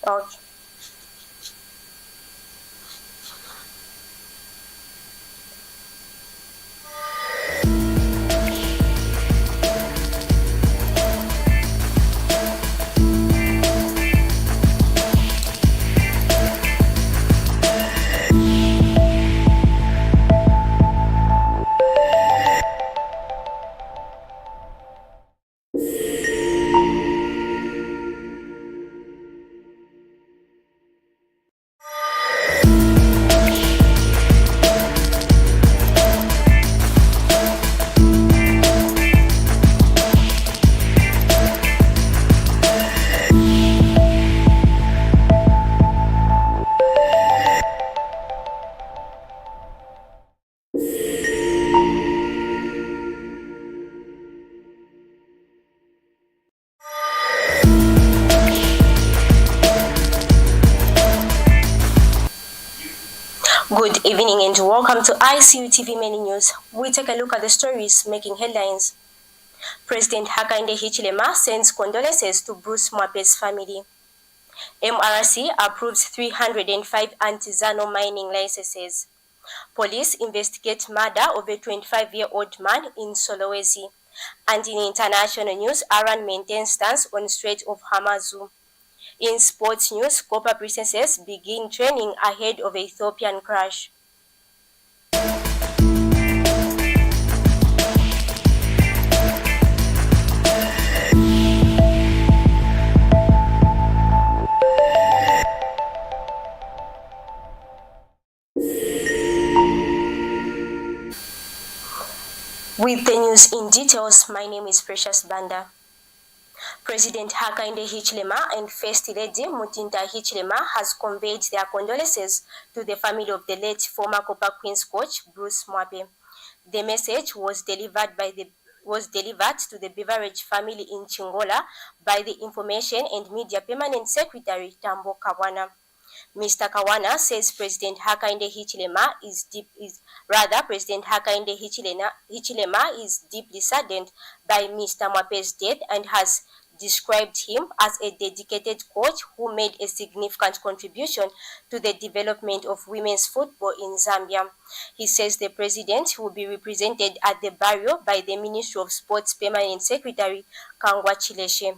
Okay. Good evening and welcome to ICU TV Many News. We take a look at the stories making headlines. President Hakainde Hichilema sends condolences to Bruce Mwape's family. MRC approves 305 artisanal mining licenses. Police investigate murder of a 25-year-old man in Solwezi. And in international news, Iran maintains stance on Strait of Hormuz. In sports news, Copper Princesses begin training ahead of Ethiopian crash. With the news in details, my name is Precious Banda. President Hakainde Hichilema and First Lady Mutinda Hichilema has conveyed their condolences to the family of the late former Copper Queens coach Bruce Mwape. The message was delivered to the Beverage family in Chingola by the Information and Media Permanent Secretary Tambo Kawana. Mr. Kawana says President Hakainde Hichilema is deeply saddened by Mr. Mwape's death and has described him as a dedicated coach who made a significant contribution to the development of women's football in Zambia. He says the president will be represented at the burial by the Ministry of Sports Permanent Secretary Kangwa Chileshe.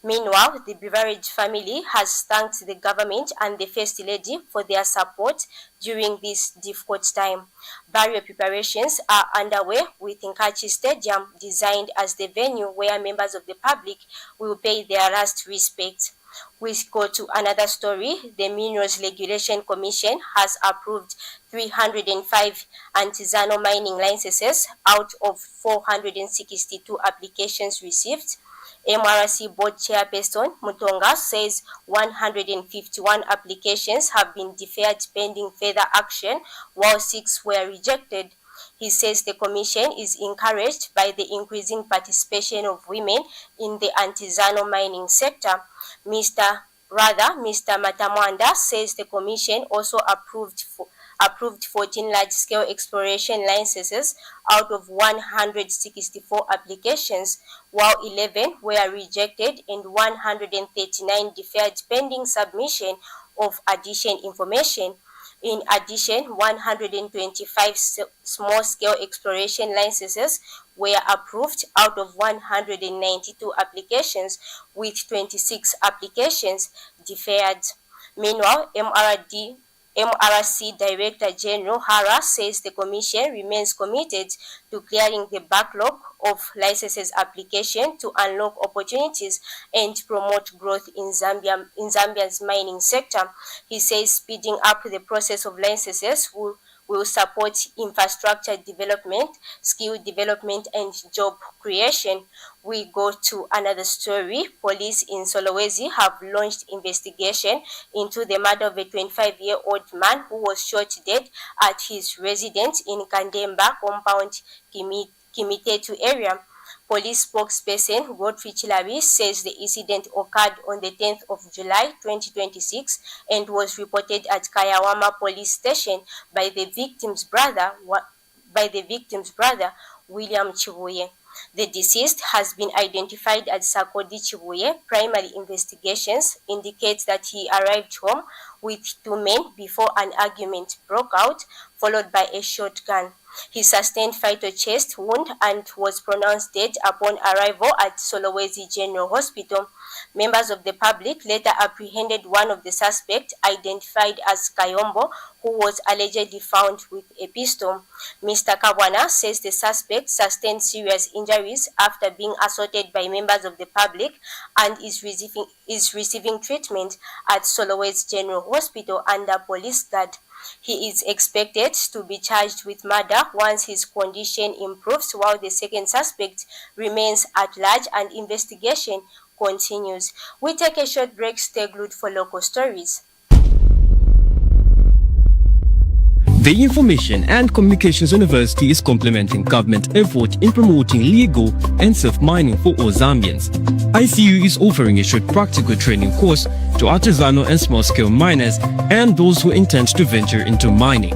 Meanwhile, the Beverage family has thanked the government and the First Lady for their support during this difficult time. Burial preparations are underway with Nkachi Stadium designed as the venue where members of the public will pay their last respect. We go to another story. The Minerals Regulation Commission has approved 305 artisanal mining licenses out of 462 applications received. MRC Board Chairperson Mutonga says 151 applications have been deferred pending further action, while 6 were rejected. He says the Commission is encouraged by the increasing participation of women in the artisanal mining sector. Mr. Matamwanda says the Commission also approved 14 large-scale exploration licenses out of 164 applications, while 11 were rejected and 139 deferred pending submission of additional information. In addition, 125 small-scale exploration licenses were approved out of 192 applications, with 26 applications deferred. Meanwhile, MRC Director General Hara says the Commission remains committed to clearing the backlog of licenses application to unlock opportunities and promote growth in Zambia's mining sector. He says speeding up the process of licenses will support infrastructure development, skill development, and job creation. We go to another story. Police in Solwezi have launched investigation into the murder of a 25-year-old man who was shot dead at his residence in Kandemba compound, Kimitetu area. Police spokesperson Godfrey Chilabi says the incident occurred on the 10th of July 2026 and was reported at Kayawama police station by the victim's brother, William Chibuye. The deceased has been identified as Sakodi Chibuye. Primary investigations indicate that he arrived home with two men before an argument broke out, followed by a shotgun. He sustained fatal chest wound and was pronounced dead upon arrival at Solwezi General Hospital. Members of the public later apprehended one of the suspects, identified as Kayombo, who was allegedly found with a pistol. Mr. Kabwana says the suspect sustained serious injuries after being assaulted by members of the public and is receiving treatment at Solwezi General Hospital under police guard. He is expected to be charged with murder once his condition improves, while the second suspect remains at large and investigation continues. We take a short break. Stay glued for local stories. The Information and Communications University is complementing government effort in promoting legal and safe mining for all Zambians. ICU is offering a short practical training course to artisanal and small-scale miners and those who intend to venture into mining.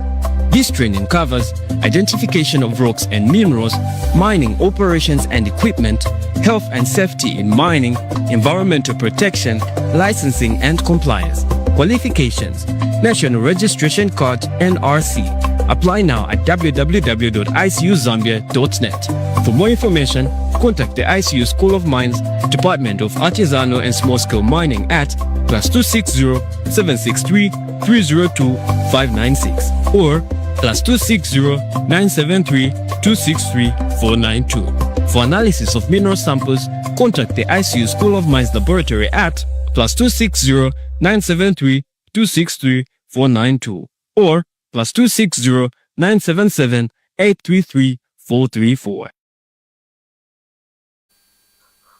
This training covers identification of rocks and minerals, mining operations and equipment, health and safety in mining, environmental protection, licensing and compliance. Qualifications: National Registration Card NRC. Apply now at www.icuzambia.net. For more information, contact the ICU School of Mines, Department of Artisanal and Small-Scale Mining at +260 763 302 596 or +260 973 263 492. For analysis of mineral samples, contact the ICU School of Mines Laboratory at +260 973 263 492 or +260 977 833 434.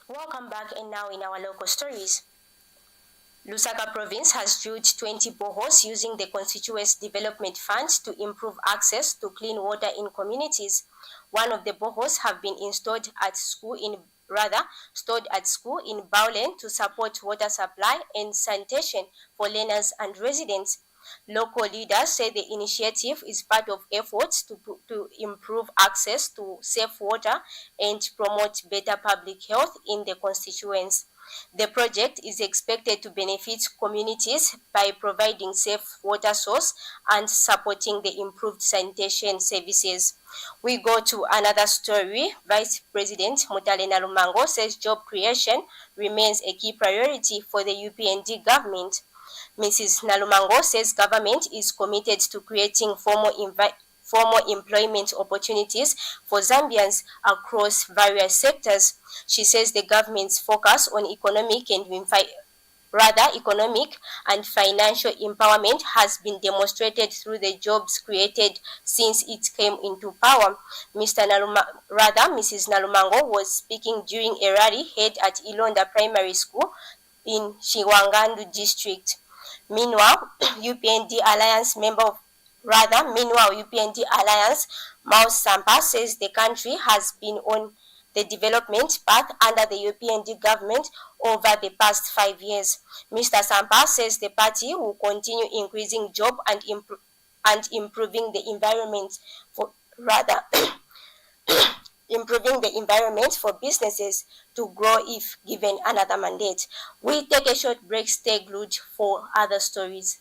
Welcome back, and now in our local stories. Lusaka province has drilled 20 boreholes using the constituency development funds to improve access to clean water in communities. One of the boreholes have been stored at school in Baulen to support water supply and sanitation for learners and residents. Local leaders say the initiative is part of efforts to improve access to safe water and promote better public health in the constituents. The project is expected to benefit communities by providing safe water source and supporting the improved sanitation services. We go to another story. Vice President Mutale Nalumango says job creation remains a key priority for the UPND government. Mrs. Nalumango says government is committed to creating formal employment opportunities for Zambians across various sectors. She says the government's focus on economic and financial empowerment has been demonstrated through the jobs created since it came into power. Mrs. Nalumango was speaking during a rally held at Ilonda Primary School in Shiwangandu district. Meanwhile, UPND Alliance, Maus Sampa says the country has been on the development path under the UPND government over the past 5 years. Mr. Sampa says the party will continue increasing job and improving the environment for businesses to grow if given another mandate. We take a short break. Stay glued for other stories.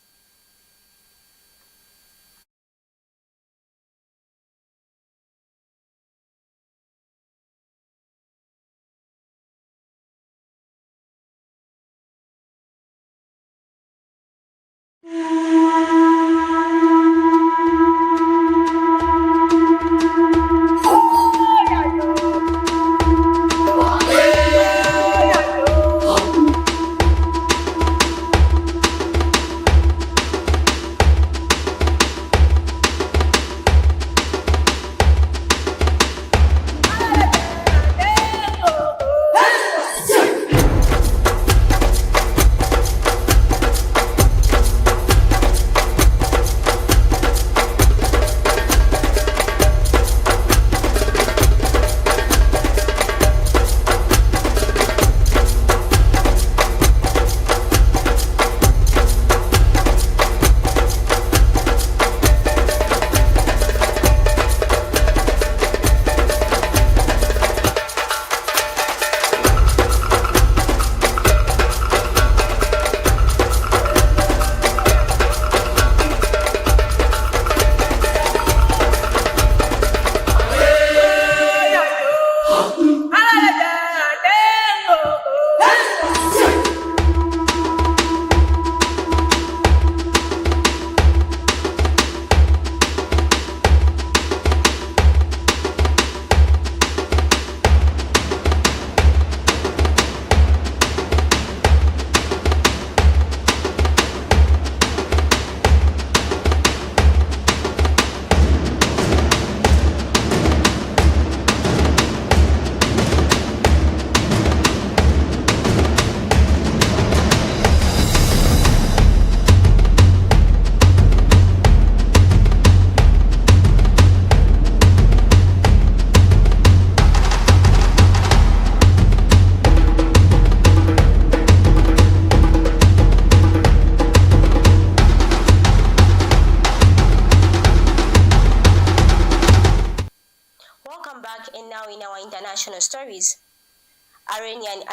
Iranian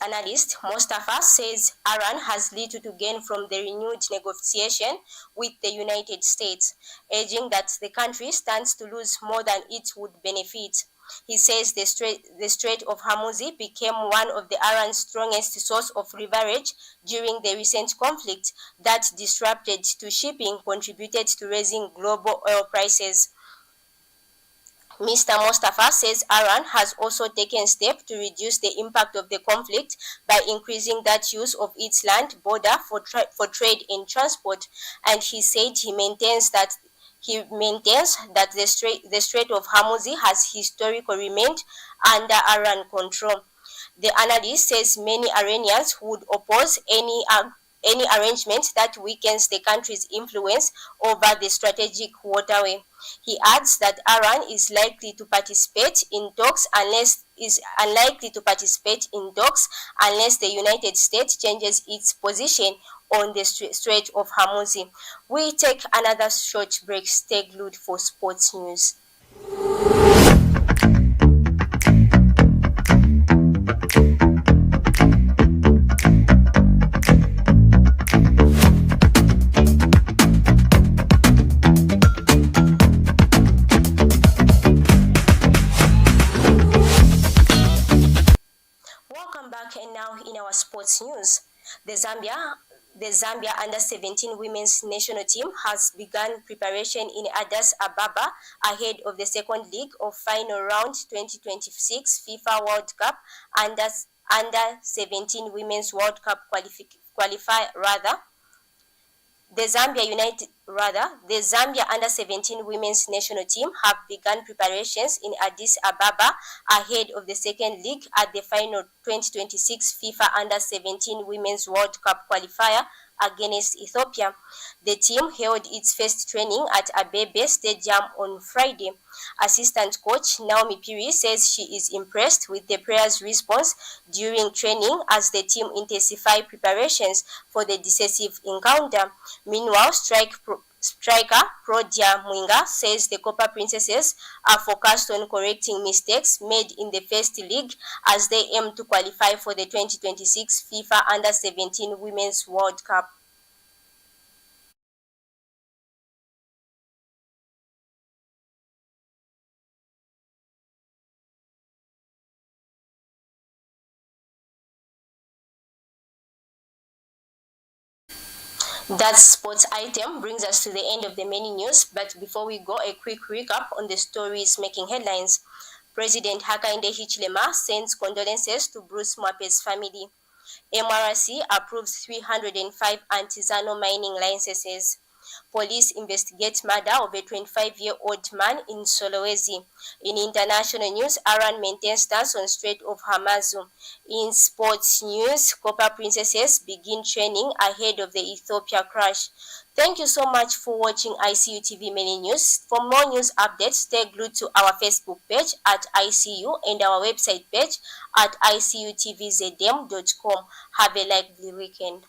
analyst Mustafa says Iran has little to gain from the renewed negotiation with the United States, urging that the country stands to lose more than it would benefit. He says the Strait of Hormuz became one of the Iran's strongest source of leverage during the recent conflict that disrupted to shipping, contributed to raising global oil prices. Mr. Mustafa says Iran has also taken steps to reduce the impact of the conflict by increasing that use of its land border for trade and transport, and he said he maintains that the Strait of Hormuz has historically remained under Iran control. The analyst says many Iranians would oppose any arrangement that weakens the country's influence over the strategic waterway. He adds that Iran is unlikely to participate in talks unless the United States changes its position on the Strait of Hormuz. We take another short break. Stay glued for sports news. And now in our sports news, the Zambia under-17 women's national team has begun preparation in Addis Ababa ahead of the second leg of final round 2026 FIFA World Cup under-17 Women's World Cup qualifier. The Zambia under-17 women's national team have begun preparations in Addis Ababa ahead of the second leg at the final 2026 FIFA under-17 Women's World Cup qualifier against Ethiopia. The team held its first training at Abebe Stadium on Friday. Assistant coach Naomi Piri says she is impressed with the players' response during training as the team intensify preparations for the decisive encounter. Meanwhile, striker Prodia Mwinga says the Copper Princesses are focused on correcting mistakes made in the first league as they aim to qualify for the 2026 FIFA Under-17 Women's World Cup. That sports item brings us to the end of the main news, but before we go, a quick recap on the stories making headlines. President Hakainde Hichilema sends condolences to Bruce Mwape's family. MRC approves 305 artisanal mining licenses. Police investigate murder of a 25-year-old man in Solwezi. In international news, Iran maintains stance on Strait of Hormuz. In sports news, Copper Princesses begin training ahead of the Ethiopia crash. Thank you so much for watching ICU TV Mini News. For more news updates, stay glued to our Facebook page at ICU and our website page at icutvzdem.com. Have a lively weekend.